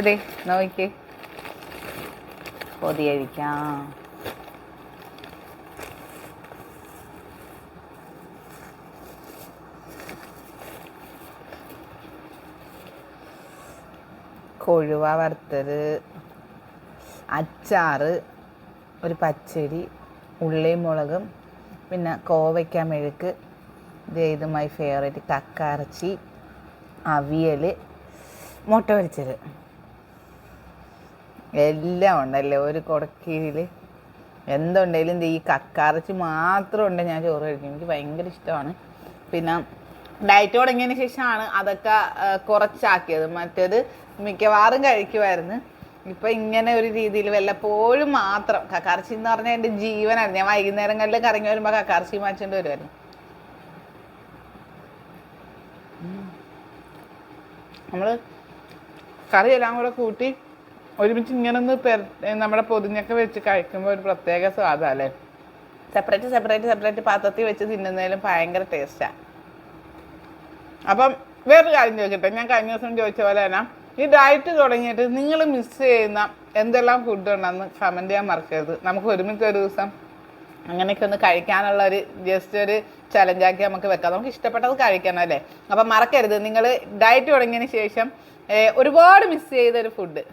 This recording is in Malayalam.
അതെ നോക്കിക്കേ, പൊതി കഴിക്കാം. കൊഴുവ വറുത്തത്, അച്ചാറ്, ഒരു പച്ചടി, ഉള്ളിയും മുളകും, പിന്നെ കോവയ്ക്ക മെഴുക്ക്, ഇത് മൈ ഫേവറേറ്റ് കക്കയിറച്ചി, അവിയൽ, മുട്ട പൊരിച്ചത്, എല്ലാം ഉണ്ടല്ലേ ഒരു കുടക്കീഴിൽ. എന്തുണ്ടെങ്കിലും ഈ കക്കയിറച്ചി മാത്രം ഉണ്ടെങ്കിൽ ഞാൻ ചോറ് കഴിക്കും. എനിക്ക് ഭയങ്കര ഇഷ്ടമാണ്. പിന്നെ ഡയറ്റ് തുടങ്ങിയതിന് ശേഷമാണ് അതൊക്കെ കുറച്ചാക്കിയത്. മറ്റേത് മിക്കവാറും കഴിക്കുമായിരുന്നു. ഇപ്പം ഇങ്ങനെ ഒരു രീതിയിൽ വല്ലപ്പോഴും മാത്രം. കക്കയിറച്ചി എന്ന് പറഞ്ഞാൽ എൻ്റെ ജീവനായിരുന്നു. ഞാൻ വൈകുന്നേരങ്ങളിൽ കറങ്ങി വരുമ്പോൾ കക്കയിറച്ചി മാറ്റേണ്ടി വരുമായിരുന്നു. നമ്മൾ കറിയെല്ലാം കൂടെ കൂട്ടി ഒരുമിച്ച് ഇങ്ങനെ ഒന്ന് നമ്മുടെ പൊതിഞ്ഞൊക്കെ വെച്ച് കഴിക്കുമ്പോൾ ഒരു പ്രത്യേക സ്വാദല്ലേ. സെപ്പറേറ്റ് പാത്രത്തിൽ വെച്ച് തിന്നുന്നതിലും ഭയങ്കര ടേസ്റ്റാണ്. അപ്പം വേറൊരു കാര്യം ചോദിക്കട്ടെ, ഞാൻ കഴിഞ്ഞ ദിവസം ചോദിച്ച പോലെ തന്നെ ഈ ഡയറ്റ് തുടങ്ങിയിട്ട് നിങ്ങൾ മിസ് ചെയ്യുന്ന എന്തെല്ലാം ഫുഡ് ഉണ്ടെന്ന് കമൻറ്റ് ചെയ്യാൻ മറക്കരുത്. നമുക്ക് ഒരുമിച്ച് ഒരു ദിവസം അങ്ങനെയൊക്കെ ഒന്ന് കഴിക്കാനുള്ള ഒരു ജസ്റ്റ് ഒരു ചലഞ്ചാക്കി നമുക്ക് വെക്കാം. നമുക്ക് ഇഷ്ടപ്പെട്ടത് കഴിക്കണം അല്ലേ. അപ്പം മറക്കരുത്, നിങ്ങൾ ഡയറ്റ് തുടങ്ങിയതിന് ശേഷം ഒരുപാട് മിസ് ചെയ്തൊരു ഫുഡ്